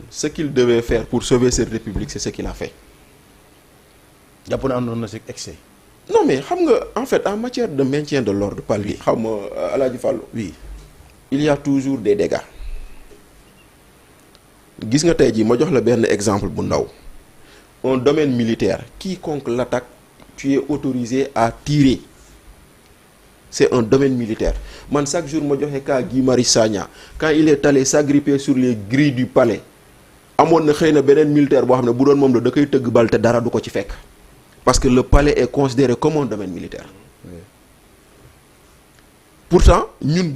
ce qu'il devait faire pour sauver cette république, c'est ce qu'il a fait. Excès. Non mais en fait en matière de maintien de l'ordre, oui, il y a toujours des dégâts. Gis nga tey jii ma jox la benn exemple bu ndaw. Un domaine militaire, quiconque l'attaque, tu es autorisé à tirer. C'est un domaine militaire. Man, chaque jour, je dis que Guy Marius Sagna, quand il est allé s'agripper sur les grilles du palais, il y a un militaire qui a été fait. Parce que le palais est considéré comme un domaine militaire. Oui. Pourtant, nous,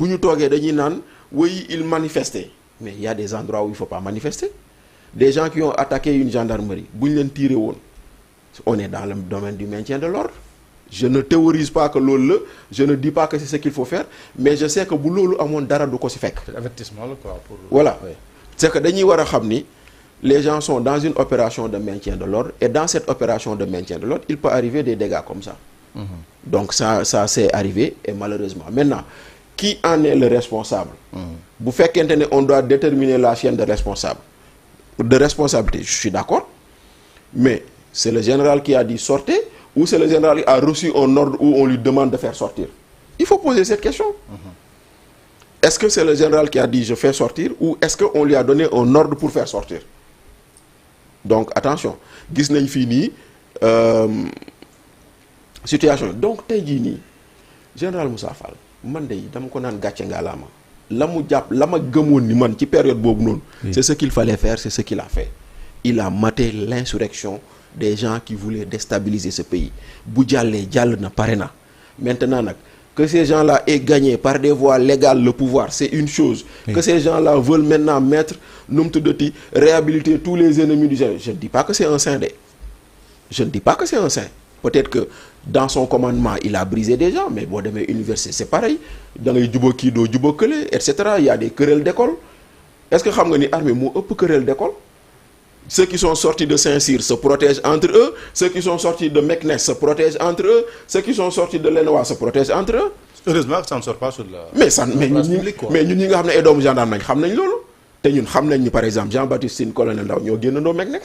oui, ils manifestaient. Mais il y a des endroits où il ne faut pas manifester. Des gens qui ont attaqué une gendarmerie, on est dans le domaine du maintien de l'ordre. Je ne théorise pas que l'eau, je ne dis pas que c'est ce qu'il faut faire, mais je sais que boulot a mon dara de quoi avertissement quoi pour. Voilà. Oui. C'est que les gens sont dans une opération de maintien de l'ordre et dans cette opération de maintien de l'ordre, il peut arriver des dégâts comme ça. Donc ça c'est arrivé et malheureusement. Maintenant, qui en est le responsable? Vous faites qu'on doit déterminer la chaîne de responsabilité, je suis d'accord, mais c'est le général qui a dit sortez ou c'est le général qui a reçu un ordre où on lui demande de faire sortir? Il faut poser cette question. Est-ce que c'est le général qui a dit je fais sortir ou est-ce qu'on lui a donné un ordre pour faire sortir? Donc attention, gis nañ fini situation. Donc tey jii nii général Moussa Fall man de dama ko naan gàcce ngalaama la mu jàpp la ma gëmoon ni man ci période boobu noonu. C'est ce qu'il fallait faire, c'est ce qu'il a fait. Il a maté l'insurrection des gens qui voulaient déstabiliser ce pays. Bu jàllee jàll na pare na maintenant nag que ces gens-là aient gagné par des voies légales le pouvoir, c'est une chose. Que ces gens-là veulent maintenant mettre, réhabiliter tous les ennemis du général. Je ne dis pas que c'est un saint. Je ne dis pas que c'est un saint. Peut-être que dans son commandement, il a brisé des gens, mais bon, dans les universités, c'est pareil. Dans les Djubokido, Djubokele, etc., il y a des querelles d'école. Est-ce que vous savez que l'armée a peu querelles d'école? Ceux qui sont sortis de Saint-Cyr se protègent entre eux. Ceux qui sont sortis de Meknes se protègent entre eux. Ceux qui sont sortis de l'Enoa se protègent entre eux. Heureusement que ça ne sort pas sur la. Mais ça, mais nous, nous savons que les gendarmes, nous savons que nous savons par exemple, Jean-Baptiste Tine, colonel, nous avons Meknes.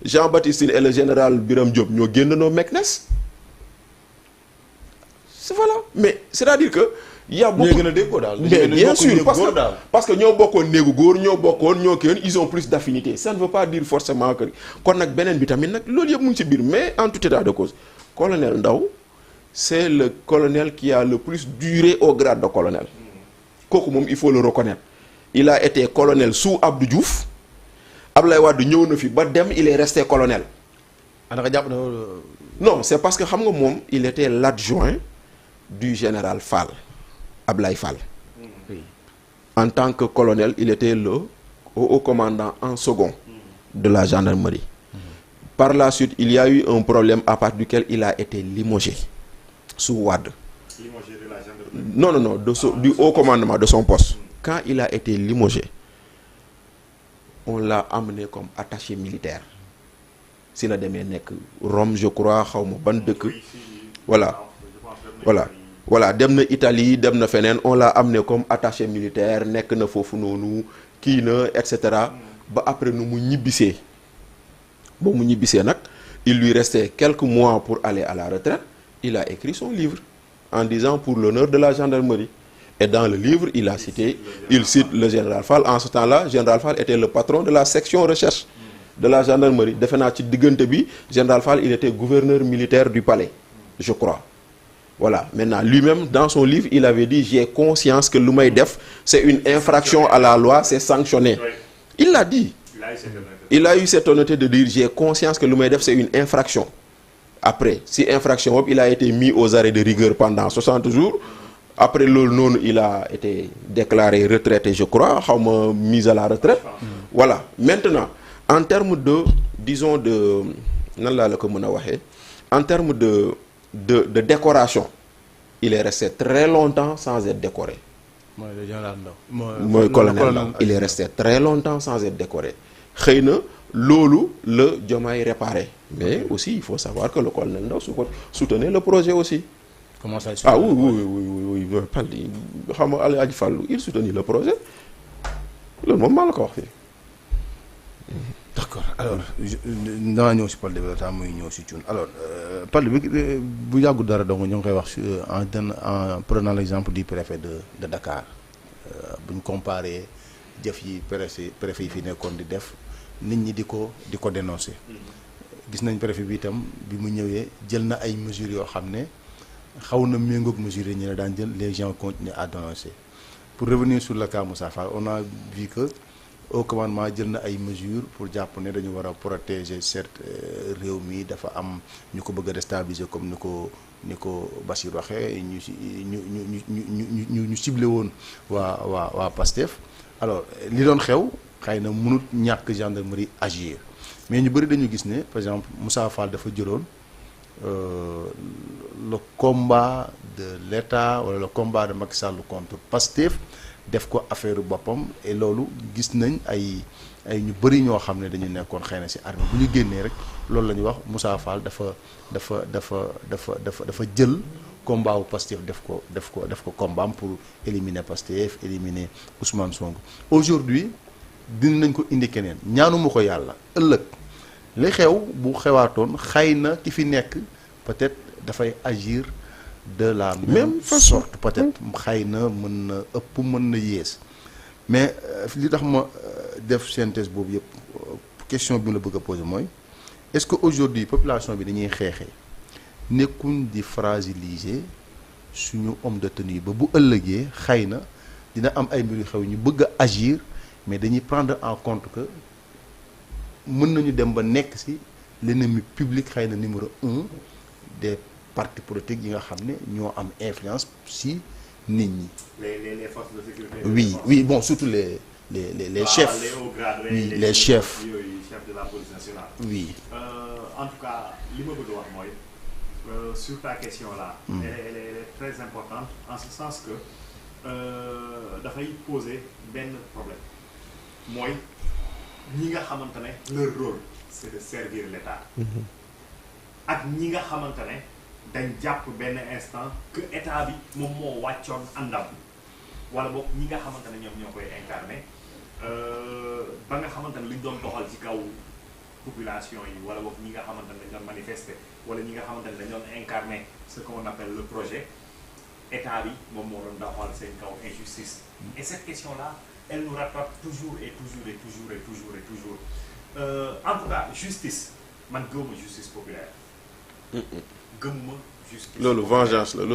Jean-Baptiste Tine et le général Biram Diop, nous avons Meknes. Voilà. Mais c'est-à-dire que. Il y a beaucoup mais bien sûr parce que ñoo bokkoon néegu góor ñoo bokkoon ñoo kenn ils ont plus d'affinité. Ça ne veut pas dire forcément que kon nag beneen bi tamit nag loolu yëpp mu ngi ci biir mais en tout état de cause colonel Ndao c'est le colonel qui a le plus duré au grade de colonel. Kooku moom il faut le reconnaître. Il a été colonel sous Abdou Diouf Abdoulaye Wade ñëw na fi ba dem il est resté colonel. Non c'est parce que xam nga moom il était l'adjoint du général Fall. Ablaye Fall. Oui. En tant que colonel, il était le haut commandant en second de la gendarmerie. Par la suite, il y a eu un problème à partir duquel il a été limogé sous Wade. Limogé de la gendarmerie? Non, du haut commandement de son poste. Quand il a été limogé, on l'a amené comme attaché militaire. C'est la dernière Rome, je crois, voilà, demna Italie, demna fenen, on l'a amené comme attaché militaire, nek na fofu nonu, ki na, etc. Ba après nous mu ñibissé. Bon mu ñibissé nak, il lui restait quelques mois pour aller à la retraite. Il a écrit son livre en disant pour l'honneur de la gendarmerie. Et dans le livre, il cite le général Fall. En ce temps-là, le général Fall était le patron de la section recherche de la gendarmerie. Defena ci digënté bi, général Fall, il était gouverneur militaire du palais, je crois. Voilà, maintenant, lui-même, dans son livre, il avait dit « J'ai conscience que l'Oumaïdef, c'est une infraction à la loi, c'est sanctionné. » Il l'a dit. Il a eu cette honnêteté de dire « J'ai conscience que l'Oumaïdef, c'est une infraction. » Après, si infraction, il a été mis aux arrêts de rigueur pendant 60 jours. Après non, il a été déclaré retraité, je crois, mis à la retraite. Voilà. Maintenant, en termes de, disons, en termes de décoration, il est resté très longtemps sans être décoré. Le colonel, il est resté très longtemps sans être décoré. Xeyna lolu le Diomaye réparé. Mais aussi, il faut savoir que le colonel Ndao soutenait le projet aussi. Comment ça? Ah oui. Il soutenait le projet. loolu moom maa la ko wax fii. d'accord alors danaa ñëw si Palde bi la temps muy ñëw si Thioune alors Palde bi bu yàggu dara donc ñu ngi koy wax en prenant l'exemple du préfet de Dakar bu ñu comparé jëf yi préfet yi fi nekkoon di def nit ñi di ko dénoncer. gis nañ préfet bi itam bi mu ñëwee jël na ay mesures yoo xam ne xaw na méngoog mesures yi ñu ne daan jël les gens continuent à dénoncer. Pour revenir sur le cas Moussa Fall on a vu que au commandement jël na ay mesures pour jàpp ne dañu war a protéger certes réew mi dafa am ñu ko bëgg a déstabiliser comme ni ko Bachir waxee ñu ciblé woon waa Pastef. alors li doon xew xëy na mënut ñàkk gendarmerie agir mais ñu bëri dañu gis ne par exemple Moussa Fall dafa jëloon le combat de l'État wala le combat de Macky Sall contre Pastef def ko affaire boppam et loolu gis nañ ay ñu bëri ñoo xam ne dañu nekkoon xëy na ci armée bu ñu génnee rek loolu la ñuy wax Moussa Fall dafa jël combat wu Pastef def ko combat pour éliminer Pastef éliminer Ousmane Sonko. aujourd'hui dinañ ko indi keneen ñaanuma ko yàlla ëllëg li xew bu xewaatoon xëy na ki fi nekk peut-être dafay agir de la même sorte peut-être xëy na mën na ëpp mën na yées mais li tax ma def synthèse boobu yëpp question bi la bëgg a poser mooy est-ce que aujourd'hui population bi dañuy xeexee nekkuñ di fragiliser suñu homme de tenue ba bu ëllëgee xëy na dina am ay mbir yu xew ñu bëgg a agir mais dañuy prendre en compte que mën nañu dem ba nekk ci l'ennemi public xëy na numéro 1 des partis politiques yi nga xam ne ñoo am influence ci nit ñi. les forces de sécurité. oui bon surtout les chefs. les hauts grades, les chefs. chefs de la police nationale. oui. En tout cas li ma bëgg a wax mooy sur ta question là. elle est très importante en ce sens que dafay poser benn problème mooy ñi nga xamante ne leur rôle c'est de servir l'État. ak ñi nga xamante ne dañ jàpp benn instant que état bi moom moo wàccoon àndam wala boog ñi nga xamante ne ñoom ñoo koy incarné ba nga xamante ne li ñu doon doxal ci kaw population yi wala boog ñi nga xamante ne dañ doon manifester wala ñi nga xamante ne dañ doon incarné ce qu'on appelle le projet état bi moom moo doon doxal seen kaw injustice. Et cette question là elle nous rattrape toujours et toujours et toujours et toujours et toujours en tout cas justice man gëwuma justice populaire. gëmuma justice. loolu vengeance la loolu.